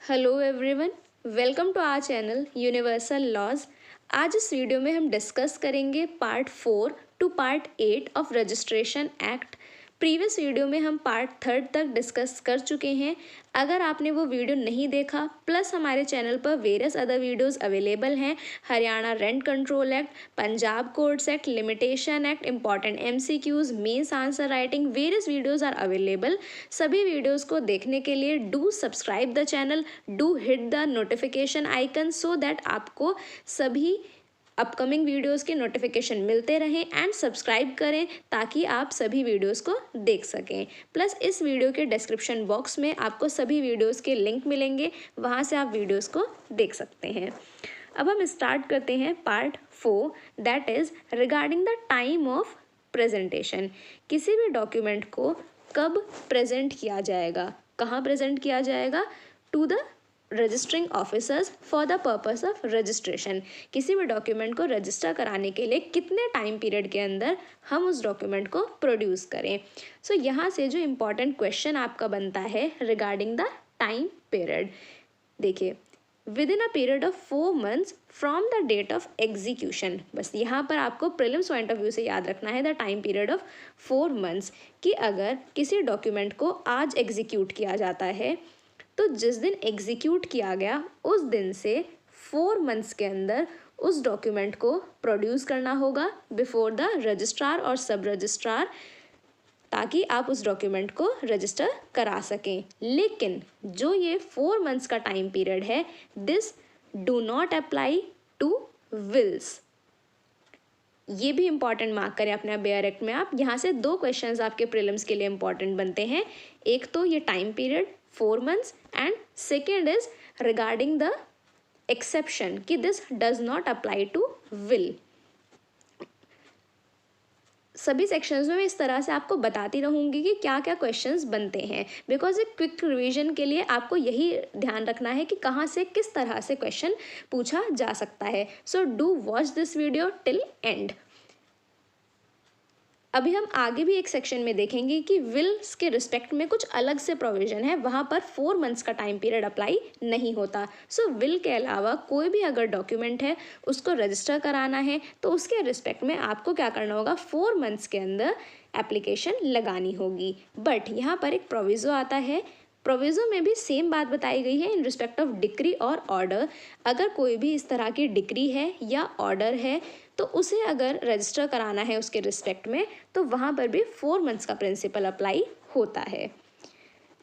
Hello everyone, welcome to our channel universal laws. आज इस video में हम डिस्कस करेंगे part 4 to part 8 of registration act. Previous video में हम पार्ट 3 तक डिस्कस कर चुके हैं। अगर आपने वो वीडियो नहीं देखा, प्लस हमारे चैनल पर वेरियस अदर वीडियोस अवेलेबल हैं। Haryana rent control act, Punjab courts act, limitation act, important MCQs, mains answer writing, various videos are available. सभी वीडियोस को देखने के लिए do subscribe the channel, do hit the notification icon so that आपको सभी upcoming videos के notification मिलते रहें एंड सब्सक्राइब करें ताकि आप सभी वीडियोस को देख सकें। प्लस इस वीडियो के डिस्क्रिप्शन बॉक्स में आपको सभी वीडियोस के लिंक मिलेंगे, वहां से आप वीडियोस को देख सकते हैं। अब हम स्टार्ट करते हैं part 4, that is regarding the time of presentation. किसी भी डॉक्यूमेंट को कब प्रेजेंट किया जाएगा, कहाँ प्रेजेंट किया जाएगा? To the registering officers for the purpose of registration. किसी भी डॉक्यूमेंट को रजिस्टर कराने के लिए कितने टाइम पीरियड के अंदर हम उस डॉक्यूमेंट को प्रोड्यूस करें। सो यहाँ से जो इम्पॉर्टेंट क्वेश्चन आपका बनता है रिगार्डिंग द टाइम पीरियड, देखिए within a period of 4 months from the date of execution. बस यहाँ पर आपको प्रीलिम्स पॉइंट ऑफ व्यू से याद रखना है the time period of 4 months कि अगर किसी डॉक्यूमेंट को आज एग्जीक्यूट किया जाता है तो जिस दिन एग्जीक्यूट किया गया उस दिन से 4 months के अंदर उस डॉक्यूमेंट को प्रोड्यूस करना होगा बिफोर द रजिस्ट्रार और सब रजिस्ट्रार, ताकि आप उस डॉक्यूमेंट को रजिस्टर करा सकें। लेकिन जो ये 4 months का टाइम पीरियड है, this do not apply to wills. ये भी इंपॉर्टेंट मार्क करें अपने बेयर एक्ट में आप। यहाँ से 2 क्वेश्चंस आपके प्रीलिम्स के लिए इंपॉर्टेंट बनते हैं। एक तो ये time period 4 months and second is regarding the exception कि this does not apply to will. सभी सेक्शंस में मैं इस तरह से आपको बताती रहूँगी कि क्या क्या क्वेश्चंस बनते हैं, बिकॉज एक क्विक रिवीजन के लिए आपको यही ध्यान रखना है कि कहाँ से किस तरह से क्वेश्चन पूछा जा सकता है। So do watch this video till and. अभी हम आगे भी एक सेक्शन में देखेंगे कि विल्स के रिस्पेक्ट में कुछ अलग से प्रोविजन है, वहाँ पर 4 months का टाइम पीरियड अप्लाई नहीं होता। सो विल के अलावा कोई भी अगर डॉक्यूमेंट है उसको रजिस्टर कराना है तो उसके रिस्पेक्ट में आपको क्या करना होगा, 4 months के अंदर एप्लीकेशन लगानी होगी। बट यहाँ पर एक प्रोविज़ो आता है, प्रोविज़ो में भी सेम बात बताई गई है इन रिस्पेक्ट ऑफ डिक्री और ऑर्डर। अगर कोई भी इस तरह की डिक्री है या ऑर्डर है तो उसे अगर रजिस्टर कराना है उसके रिस्पेक्ट में तो वहाँ पर भी 4 months का प्रिंसिपल अप्लाई होता है।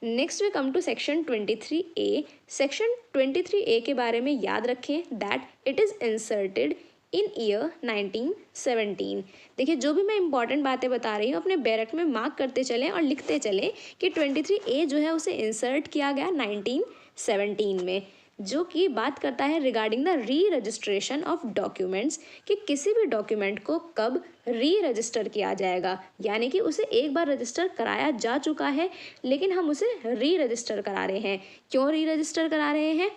Next we come to section 23A। Section 23A के बारे में याद रखें that it is inserted in year 1917। देखिए जो भी मैं इंपॉर्टेंट बातें बता रही हूँ अपने बैरक में मार्क करते चलें और लिखते चलें कि 23A जो है उसे इंसर्ट किया गया 1917 में, जो कि बात करता है रिगार्डिंग द री रजिस्ट्रेशन ऑफ डॉक्यूमेंट्स कि किसी भी डॉक्यूमेंट को कब री रजिस्टर किया जाएगा। यानी कि उसे एक बार रजिस्टर कराया जा चुका है लेकिन हम उसे री रजिस्टर करा रहे हैं। क्यों री रजिस्टर करा रहे हैं?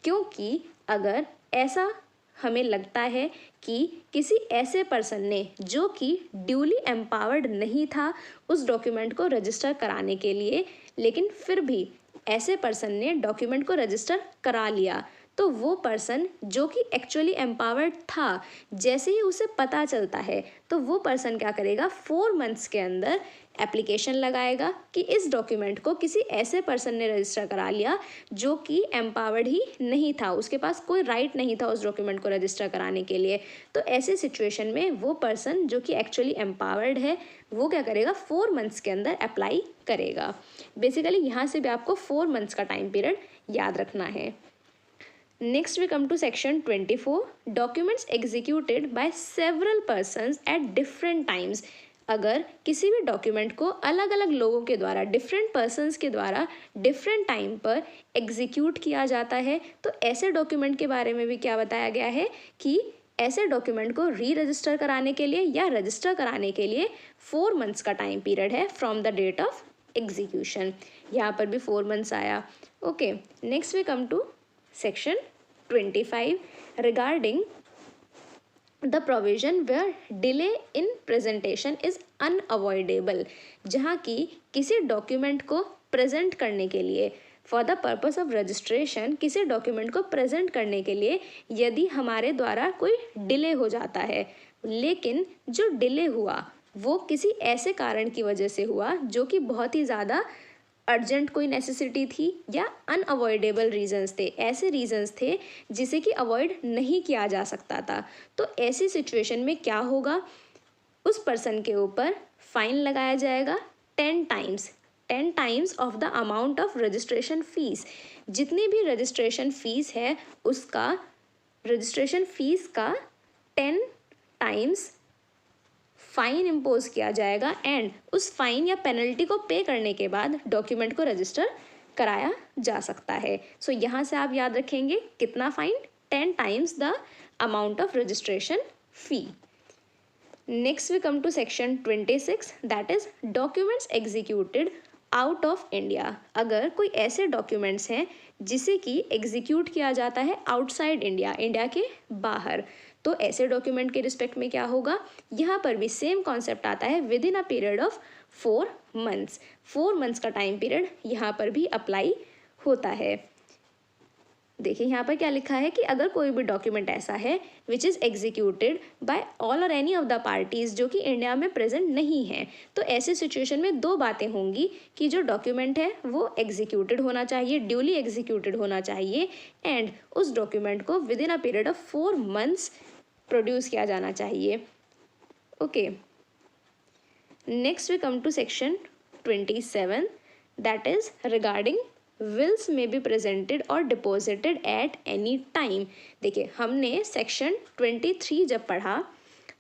क्योंकि अगर ऐसा हमें लगता है कि किसी ऐसे पर्सन ने जो कि ड्यूली एम्पावर्ड नहीं था उस डॉक्यूमेंट को रजिस्टर कराने के लिए, लेकिन फिर भी ऐसे पर्सन ने डॉक्यूमेंट को रजिस्टर करा लिया, तो वो पर्सन जो कि एक्चुअली एम्पावर्ड था, जैसे ही उसे पता चलता है तो वो पर्सन क्या करेगा, 4 months के अंदर एप्लीकेशन लगाएगा कि इस डॉक्यूमेंट को किसी ऐसे पर्सन ने रजिस्टर करा लिया जो कि एम्पावर्ड ही नहीं था, उसके पास कोई राइट नहीं था उस डॉक्यूमेंट को रजिस्टर कराने के लिए। तो ऐसे सिचुएशन में वो पर्सन जो कि एक्चुअली एम्पावर्ड है वो क्या करेगा, 4 months के अंदर अप्लाई करेगा। बेसिकली यहाँ से भी आपको 4 months का टाइम पीरियड याद रखना है। Next we come to section 24, documents executed by several persons at different times. अगर किसी भी डॉक्यूमेंट को अलग अलग लोगों के द्वारा, डिफरेंट पर्सन्स के द्वारा डिफरेंट टाइम पर एग्जीक्यूट किया जाता है तो ऐसे डॉक्यूमेंट के बारे में भी क्या बताया गया है कि ऐसे डॉक्यूमेंट को री रजिस्टर कराने के लिए या रजिस्टर कराने के लिए 4 months का टाइम पीरियड है from the date of execution. यहाँ पर भी 4 months आया। Okay, next we come to section 25 regarding the provision where delay in presentation is unavoidable. जहाँ की किसी डॉक्यूमेंट को प्रेजेंट करने के लिए for the purpose of registration किसी डॉक्यूमेंट को प्रेजेंट करने के लिए यदि हमारे द्वारा कोई डिले हो जाता है, लेकिन जो डिले हुआ वो किसी ऐसे कारण की वजह से हुआ जो कि बहुत ही ज़्यादा अर्जेंट कोई नेसेसिटी थी या अनअवॉइडेबल रीजंस थे, ऐसे रीजंस थे जिसे कि अवॉइड नहीं किया जा सकता था, तो ऐसी सिचुएशन में क्या होगा, उस पर्सन के ऊपर फाइन लगाया जाएगा 10 times of the amount of registration fees. जितनी भी रजिस्ट्रेशन फीस है उसका रजिस्ट्रेशन फीस का 10 टाइम्स फाइन इम्पोज किया जाएगा एंड उस फाइन या पेनल्टी को पे करने के बाद डॉक्यूमेंट को रजिस्टर कराया जा सकता है। सो यहाँ से आप याद रखेंगे कितना fine, 10 times the amount of registration fee. Next we come to section 26 that is documents executed out of India. अगर कोई ऐसे डॉक्यूमेंट्स हैं जिसे कि एग्जीक्यूट किया जाता है आउटसाइड इंडिया, इंडिया के बाहर, तो ऐसे डॉक्यूमेंट के रिस्पेक्ट में क्या होगा, यहाँ पर भी सेम कॉन्सेप्ट आता है with in a period of 4 months. 4 months का टाइम पीरियड यहाँ पर भी अप्लाई होता है। देखिए यहाँ पर क्या लिखा है कि अगर कोई भी डॉक्यूमेंट ऐसा है which is executed by all और एनी ऑफ द पार्टीज जो कि इंडिया में प्रेजेंट नहीं है, तो ऐसी सिचुएशन में 2 बातें होंगी कि जो डॉक्यूमेंट है वो एग्जीक्यूटेड होना चाहिए, ड्यूली एग्जीक्यूटेड होना चाहिए एंड उस डॉक्यूमेंट को within a period of 4 months produce किया जाना चाहिए। Okay, next we come to section 27 that is regarding wills may be presented or deposited at any time. देखिए हमने सेक्शन 23 जब पढ़ा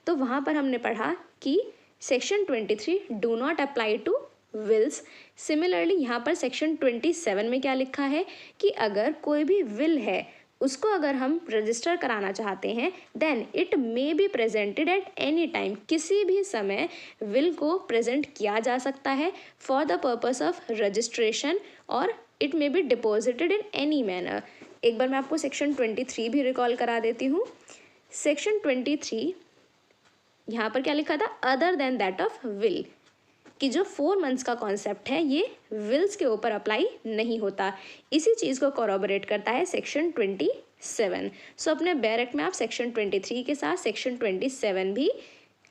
तो वहाँ पर हमने पढ़ा कि section 23 do not apply to wills. Similarly यहाँ पर सेक्शन 27 में क्या लिखा है कि अगर कोई भी विल है उसको अगर हम रजिस्टर कराना चाहते हैं then it may be presented at any time, किसी भी समय विल को प्रेजेंट किया जा सकता है for the purpose of registration और it may be deposited in any manner. एक बार मैं आपको सेक्शन 23 भी रिकॉल करा देती हूँ। सेक्शन 23 यहाँ पर क्या लिखा था, other than that of will, कि जो 4 मंथ्स का कॉन्सेप्ट है ये विल्स के ऊपर अप्लाई नहीं होता। इसी चीज़ को कॉरोबोरेट करता है सेक्शन 27। सो अपने बैरक में आप सेक्शन 23 के साथ सेक्शन 27 भी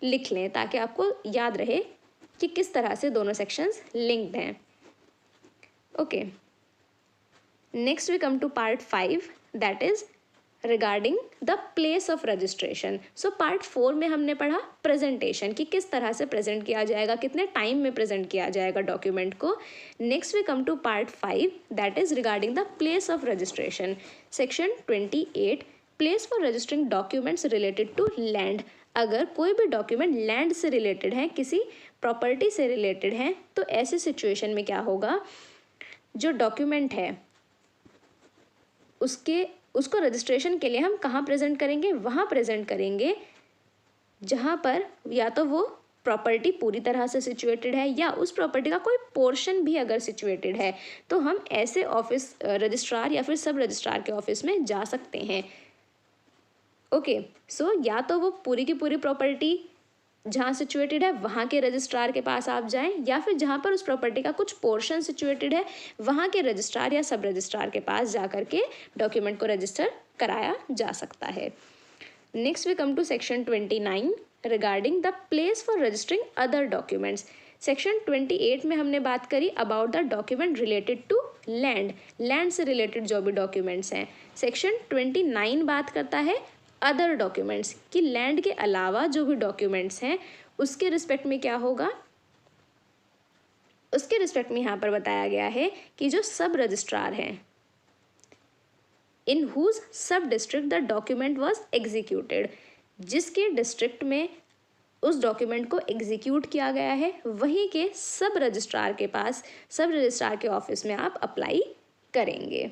लिख लें ताकि आपको याद रहे कि किस तरह से दोनों सेक्शंस लिंक्ड हैं। Okay, next we come to part 5 that is regarding the place of registration. So part 4 में हमने पढ़ा प्रेजेंटेशन कि किस तरह से प्रेजेंट किया जाएगा, कितने टाइम में प्रेजेंट किया जाएगा डॉक्यूमेंट को। Next we come to part 5 that is regarding the place of registration. Section 28 place for registering documents related to land. अगर कोई भी डॉक्यूमेंट लैंड से रिलेटेड है, किसी प्रॉपर्टी से रिलेटेड है, तो ऐसे सिचुएशन में क्या होगा, जो डॉक्यूमेंट है उसको रजिस्ट्रेशन के लिए हम कहाँ प्रेजेंट करेंगे, वहाँ प्रेजेंट करेंगे जहाँ पर या तो वो प्रॉपर्टी पूरी तरह से सिचुएटेड है या उस प्रॉपर्टी का कोई पोर्शन भी अगर सिचुएटेड है, तो हम ऐसे ऑफिस रजिस्ट्रार या फिर सब रजिस्ट्रार के ऑफिस में जा सकते हैं। ओके, सो या तो वो पूरी की पूरी प्रॉपर्टी जहाँ सिचुएटेड है वहाँ के रजिस्ट्रार के पास आप जाएं, या फिर जहाँ पर उस प्रॉपर्टी का कुछ पोर्शन सिचुएटेड है वहाँ के रजिस्ट्रार या सब रजिस्ट्रार के पास जा करके डॉक्यूमेंट को रजिस्टर कराया जा सकता है। Next we come to section 29 regarding the place for registering other documents. Section 28 में हमने बात करी about the document related to land, land से रिलेटेड जो भी डॉक्यूमेंट्स हैं। सेक्शन 29 बात करता है अदर डॉक्यूमेंट्स कि लैंड के अलावा जो भी डॉक्यूमेंट्स हैं उसके रिस्पेक्ट में क्या होगा, उसके रिस्पेक्ट में यहाँ पर बताया गया है कि जो सब रजिस्ट्रार हैं इन हुज सब district the document was executed, जिसके डिस्ट्रिक्ट में उस डॉक्यूमेंट को एग्जीक्यूट किया गया है वहीं के सब रजिस्ट्रार के पास, सब रजिस्ट्रार के ऑफिस में आप अप्लाई करेंगे।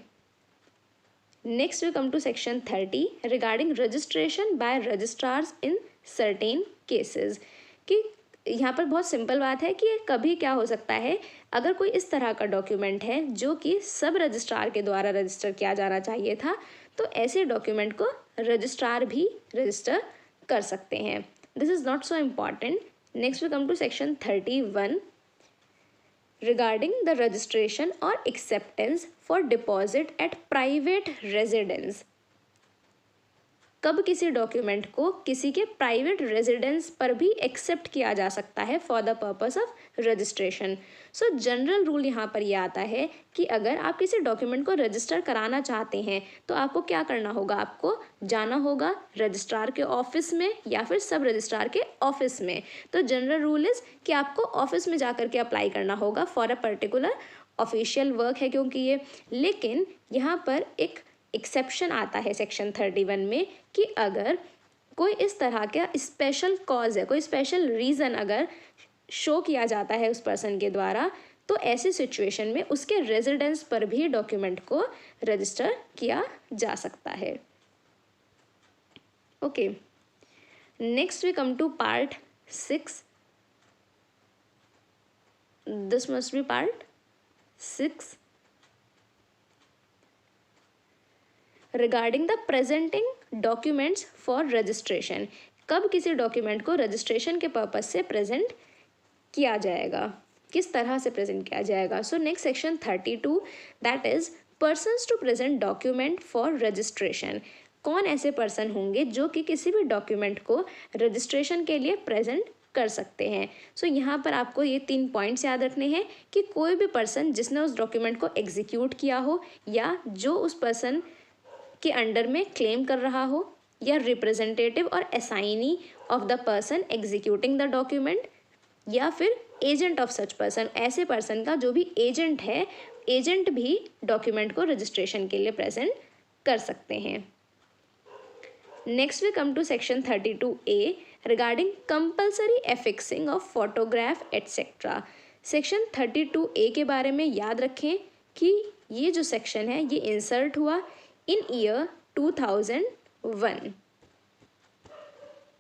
Next we come to section 30 regarding registration by registrars in certain cases, कि यहाँ पर बहुत सिंपल बात है कि कभी क्या हो सकता है, अगर कोई इस तरह का डॉक्यूमेंट है जो कि सब रजिस्ट्रार के द्वारा रजिस्टर किया जाना चाहिए था, तो ऐसे डॉक्यूमेंट को रजिस्ट्रार भी रजिस्टर कर सकते हैं। This is not so important. Next we come to section 31 regarding the registration or acceptance for deposit at private residence। कब किसी डॉक्यूमेंट को किसी के प्राइवेट रेजिडेंस पर भी एक्सेप्ट किया जा सकता है for the purpose of registration. So general rule यहाँ पर यह आता है कि अगर आप किसी डॉक्यूमेंट को रजिस्टर कराना चाहते हैं तो आपको क्या करना होगा, आपको जाना होगा रजिस्ट्रार के ऑफिस में या फिर सब रजिस्ट्रार के ऑफिस में। तो जनरल रूल इज़ कि आपको ऑफिस में जा कर के अप्लाई करना होगा for a particular official work है क्योंकि ये। लेकिन यहाँ पर एक एक्सेप्शन आता है सेक्शन 31 में कि अगर कोई इस तरह का स्पेशल कॉज है, कोई स्पेशल रीज़न अगर शो किया जाता है उस पर्सन के द्वारा, तो ऐसी सिचुएशन में उसके रेजिडेंस पर भी डॉक्यूमेंट को रजिस्टर किया जा सकता है। Okay, next we come to part 6। This must be part 6 regarding the presenting documents for registration. कब किसी डॉक्यूमेंट को रजिस्ट्रेशन के पर्पज से प्रेजेंट किया जाएगा, किस तरह से प्रेजेंट किया जाएगा। So next section 32 that is persons to present document for registration. कौन ऐसे पर्सन होंगे जो कि किसी भी डॉक्यूमेंट को रजिस्ट्रेशन के लिए प्रेजेंट कर सकते हैं। सो यहाँ पर आपको ये 3 पॉइंट्स याद रखने हैं कि कोई भी पर्सन जिसने उस डॉक्यूमेंट को एग्जीक्यूट किया हो या जो उस पर्सन के अंडर में क्लेम कर रहा हो या रिप्रेजेंटेटिव और assignee of the person executing the document या फिर एजेंट ऑफ सच पर्सन। ऐसे पर्सन का जो भी एजेंट है, एजेंट भी डॉक्यूमेंट को रजिस्ट्रेशन के लिए प्रेजेंट कर सकते हैं। Next we come to section 32A regarding compulsory affixing of photograph etcetera. Section 32A के बारे में याद रखें कि ये जो सेक्शन है ये इंसर्ट हुआ इन ईयर 2001।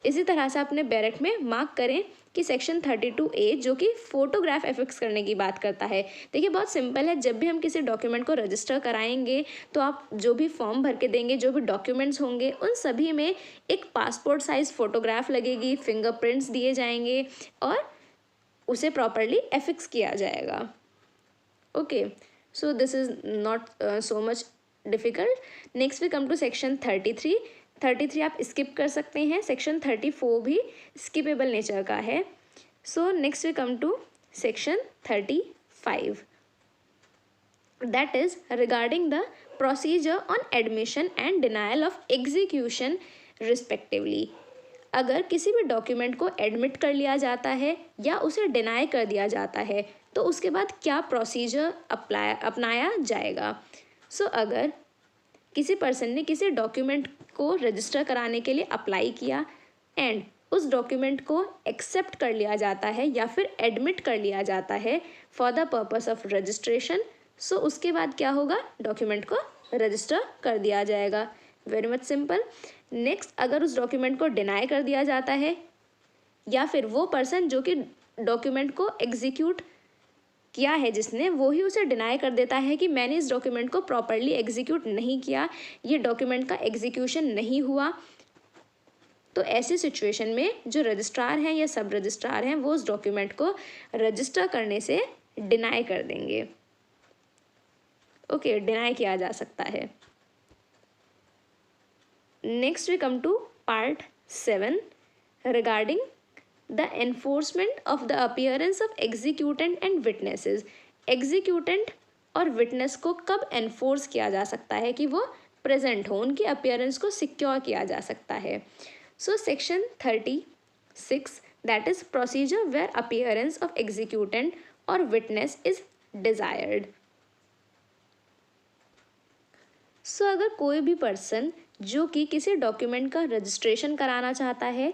इसी तरह से अपने बैरेट में मार्क करें कि सेक्शन 32A जो कि फोटोग्राफ एफिक्स करने की बात करता है। देखिए बहुत सिंपल है, जब भी हम किसी डॉक्यूमेंट को रजिस्टर कराएंगे तो आप जो भी फॉर्म भर के देंगे, जो भी डॉक्यूमेंट्स होंगे, उन सभी में एक पासपोर्ट साइज फोटोग्राफ लगेगी, फिंगरप्रिंट्स दिए जाएंगे और उसे प्रॉपरली एफिक्स किया जाएगा। Okay, so this is not so much difficult. Next we come to section 33 आप स्किप कर सकते हैं। सेक्शन 34 भी स्किपेबल नेचर का है। So next we come to section 35 that is regarding the procedure on admission and denial of execution respectively. अगर किसी भी डॉक्यूमेंट को एडमिट कर लिया जाता है या उसे डिनाई कर दिया जाता है तो उसके बाद क्या प्रोसीजर अपनाया जाएगा। सो अगर किसी पर्सन ने किसी डॉक्यूमेंट को रजिस्टर कराने के लिए अप्लाई किया एंड उस डॉक्यूमेंट को एक्सेप्ट कर लिया जाता है या फिर एडमिट कर लिया जाता है for the purpose of registration, so उसके बाद क्या होगा, डॉक्यूमेंट को रजिस्टर कर दिया जाएगा। Very much simple. नेक्स्ट, अगर उस डॉक्यूमेंट को डिनाई कर दिया जाता है या फिर वो पर्सन जो कि डॉक्यूमेंट को एग्जीक्यूट किया है जिसने, वो ही उसे डिनाई कर देता है कि मैंने इस डॉक्यूमेंट को प्रॉपरली एग्जीक्यूट नहीं किया, ये डॉक्यूमेंट का एग्जीक्यूशन नहीं हुआ, तो ऐसी सिचुएशन में जो रजिस्ट्रार हैं या सब रजिस्ट्रार हैं वो उस डॉक्यूमेंट को रजिस्टर करने से डिनाई कर देंगे। ओके, डिनाई किया जा सकता है। Next we come to part 7 regarding the enforcement of the appearance of executant and witnesses। executant और witness को कब enforce किया जा सकता है कि वो present हो, उनकी appearance को secure किया जा सकता है। so section 36 that is procedure where appearance of executant or witness is desired। so अगर कोई भी person जो कि किसी डॉक्यूमेंट का रजिस्ट्रेशन कराना चाहता है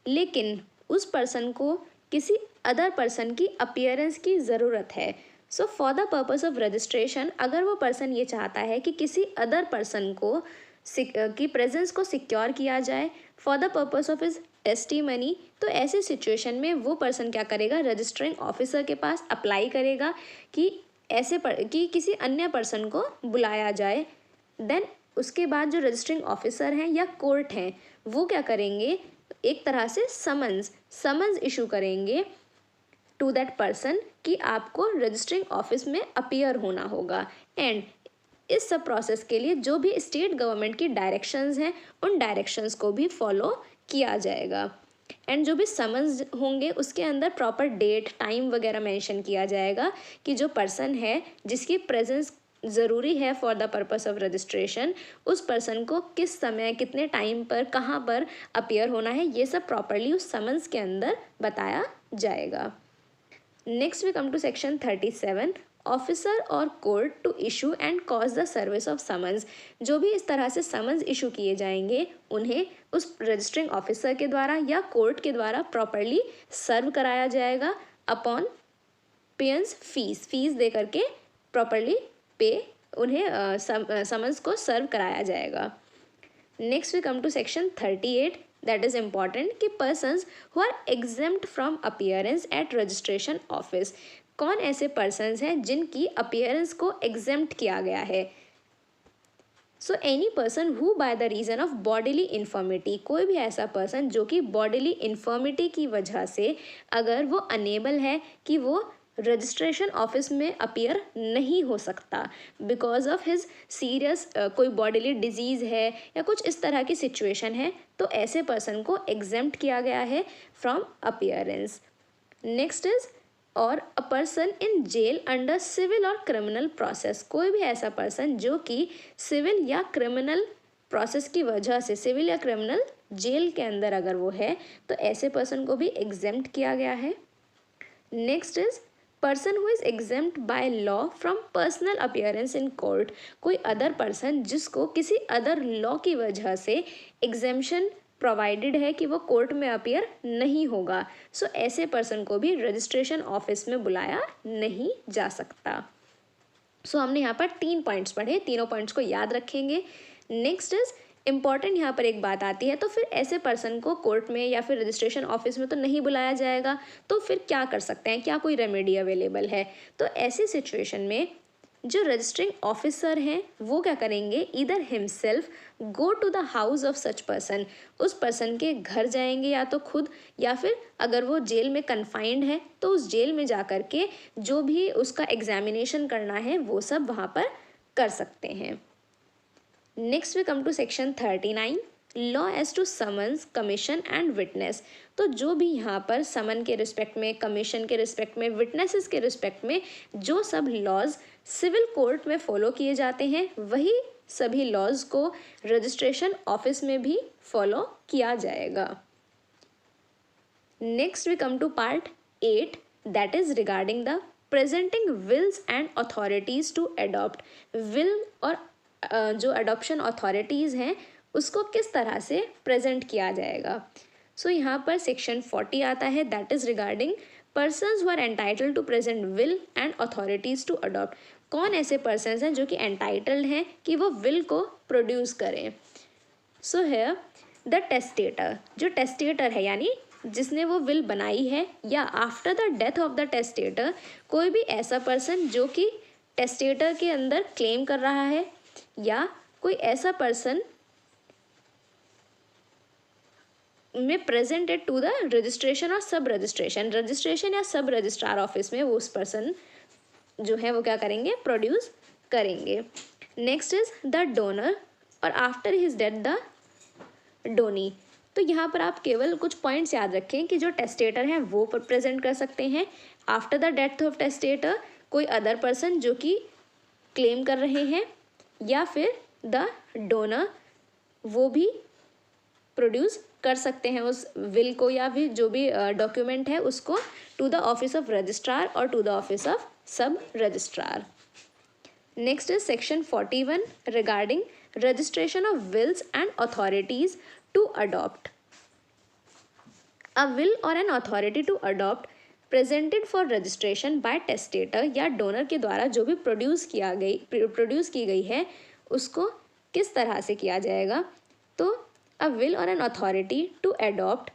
लेकिन उस पर्सन को किसी अदर पर्सन की अपीयरेंस की ज़रूरत है, so for the purpose of registration अगर वो पर्सन ये चाहता है कि किसी अदर पर्सन को की प्रेजेंस को सिक्योर किया जाए for the purpose of his testimony, तो ऐसी सिचुएशन में वो पर्सन क्या करेगा, रजिस्टरिंग ऑफिसर के पास अप्लाई करेगा कि कि किसी अन्य पर्सन को बुलाया जाए। देन उसके बाद जो रजिस्टरिंग ऑफिसर हैं या कोर्ट हैं वो क्या करेंगे, एक तरह से समन्स इशू करेंगे टू दैट पर्सन कि आपको रजिस्टरिंग ऑफिस में अपीयर होना होगा। एंड इस सब प्रोसेस के लिए जो भी स्टेट गवर्नमेंट की डायरेक्शंस हैं उन डायरेक्शंस को भी फॉलो किया जाएगा। एंड जो भी समन्स होंगे उसके अंदर प्रॉपर डेट टाइम वगैरह मेंशन किया जाएगा कि जो पर्सन है जिसकी प्रेजेंस ज़रूरी है for the purpose of registration, उस पर्सन को किस समय कितने टाइम पर कहाँ पर अपीयर होना है, ये सब प्रॉपरली उस समन्स के अंदर बताया जाएगा। Next we come to section 37, officer और court to issue and cause the service of summons. जो भी इस तरह से समन्स इशू किए जाएंगे उन्हें उस रजिस्टरिंग ऑफिसर के द्वारा या कोर्ट के द्वारा प्रॉपरली सर्व कराया जाएगा अपॉन पेयर्स फीस दे करके प्रॉपरली पे उन्हें समन्स को सर्व कराया जाएगा। Next we come to section 38, that is important कि persons who are exempt from appearance at registration office. कौन ऐसे पर्सन्स हैं जिनकी अपीयरेंस को एग्जेम्प्ट किया गया है। So any person who by the reason of bodily infirmity, कोई भी ऐसा पर्सन जो कि बॉडीली इन्फॉर्मिटी की वजह से अगर वो अनेबल है कि वो रजिस्ट्रेशन ऑफिस में अपीयर नहीं हो सकता बिकॉज ऑफ हिज सीरियस कोई बॉडीली डिजीज़ है या कुछ इस तरह की सिचुएशन है, तो ऐसे पर्सन को एग्जेम्प्ट किया गया है from appearance. Next is or a person in jail under civil or criminal process, कोई भी ऐसा पर्सन जो कि सिविल या क्रिमिनल प्रोसेस की वजह से सिविल या क्रिमिनल जेल के अंदर अगर वो है तो ऐसे पर्सन को भी एग्जेम्प्ट किया गया है। Next is person who is exempt by law from personal appearance in court, कोई अदर पर्सन जिसको किसी अदर लॉ की वजह से एग्जेम्पशन प्रोवाइडेड है कि वो कोर्ट में अपीयर नहीं होगा, सो ऐसे पर्सन को भी रजिस्ट्रेशन ऑफिस में बुलाया नहीं जा सकता। सो हमने यहाँ पर 3 पॉइंट्स पढ़े, तीनों पॉइंट्स को याद रखेंगे। नेक्स्ट इज इम्पॉर्टेंट, यहाँ पर एक बात आती है, तो फिर ऐसे पर्सन को कोर्ट में या फिर रजिस्ट्रेशन ऑफिस में तो नहीं बुलाया जाएगा, तो फिर क्या कर सकते हैं, क्या कोई रेमेडी अवेलेबल है। तो ऐसी सिचुएशन में जो रजिस्टरिंग ऑफिसर हैं वो क्या करेंगे, either himself go to the house of such person, उस पर्सन के घर जाएंगे या तो खुद, या फिर अगर वो जेल में कन्फाइंड है तो उस जेल में जा कर के जो भी उसका एग्जामिनेशन करना है वो सब वहाँ पर कर सकते हैं। Next we come to section 39, law as to summons commission and witness. तो जो भी यहाँ पर समन के रिस्पेक्ट में, कमीशन के रिस्पेक्ट में, विटनेसेस के रिस्पेक्ट में जो सब लॉज सिविल कोर्ट में फॉलो किए जाते हैं वही सभी लॉज को रजिस्ट्रेशन ऑफिस में भी फॉलो किया जाएगा। Next we come to part 8, that is regarding the presenting wills and authorities to adopt. Will और जो अडॉप्शन अथॉरिटीज़ हैं उसको किस तरह से प्रेजेंट किया जाएगा। सो यहाँ पर सेक्शन 40 आता है, that is regarding persons who are entitled to present will and authorities to adopt. कौन ऐसे पर्सन्स हैं जो कि एंटाइटल्ड हैं कि वो विल को प्रोड्यूस करें। सो है द टेस्टेटर, जो टेस्टेटर है यानी जिसने वो विल बनाई है, या after the death of the testator कोई भी ऐसा पर्सन जो कि टेस्टेटर के अंदर क्लेम कर रहा है, या कोई ऐसा पर्सन में प्रेजेंटेड टू द रजिस्ट्रेशन और सब रजिस्ट्रेशन या सब रजिस्ट्रार ऑफिस में वो उस पर्सन जो है वो क्या करेंगे, प्रोड्यूस करेंगे। नेक्स्ट इज द डोनर और after his death the Downey. तो यहाँ पर आप केवल कुछ पॉइंट्स याद रखें कि जो टेस्टेटर हैं वो प्रेजेंट कर सकते हैं, after the death of testator कोई अदर पर्सन जो कि क्लेम कर रहे हैं, या फिर द डोनर वो भी प्रोड्यूस कर सकते हैं उस विल को या फिर जो भी डॉक्यूमेंट है उसको to the office of registrar और to the office of sub registrar. Next is section 41 regarding registration of wills and authorities to adopt. A will और an authority to adopt presented for registration by testator या donor के द्वारा जो भी produce की गई है उसको किस तरह से किया जाएगा। तो अ विल और an authority to adopt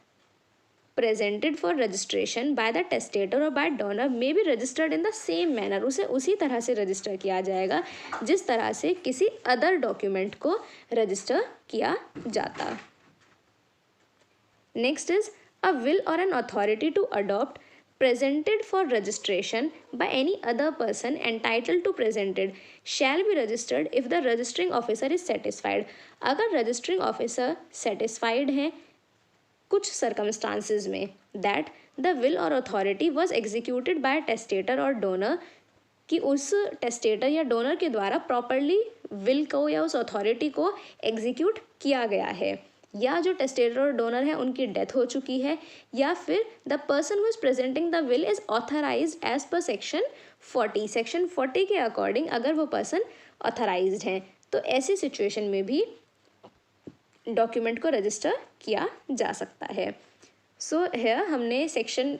presented for registration by the testator और by donor may be registered in the same manner, उसे उसी तरह से रजिस्टर किया जाएगा जिस तरह से किसी अदर डॉक्यूमेंट को रजिस्टर किया जाता। नेक्स्ट इज अ विल और an authority to adopt presented for registration by any other person entitled to presented shall be registered if the registering officer is satisfied. अगर registering officer satisfied हैं कुछ circumstances में that the will or authority was executed by a testator or donor, कि उस testator या donor के द्वारा properly will को या उस अथॉरिटी को एग्जीक्यूट किया गया है, या जो टेस्टेटर और डोनर है उनकी डेथ हो चुकी है, या फिर the person who is presenting the will is authorised as per section 40 के अकॉर्डिंग अगर वो पर्सन ऑथराइज्ड हैं, तो ऐसी सिचुएशन में भी डॉक्यूमेंट को रजिस्टर किया जा सकता है. सो है हमने सेक्शन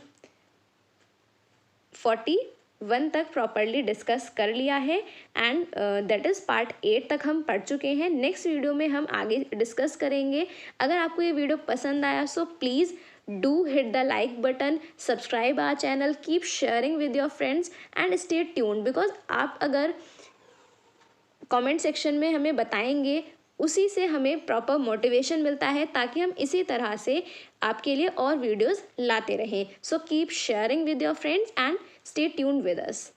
41 तक प्रॉपरली डिस्कस कर लिया है एंड दैट इज़ पार्ट 8 तक हम पढ़ चुके हैं. नेक्स्ट वीडियो में हम आगे डिस्कस करेंगे. अगर आपको ये वीडियो पसंद आया so please do hit the like button, subscribe our channel, keep sharing with your friends and stay tuned, because आप अगर कमेंट सेक्शन में हमें बताएंगे उसी से हमें प्रॉपर मोटिवेशन मिलता है ताकि हम इसी तरह से आपके लिए और वीडियोस लाते रहें. So keep sharing with your friends and stay tuned with us.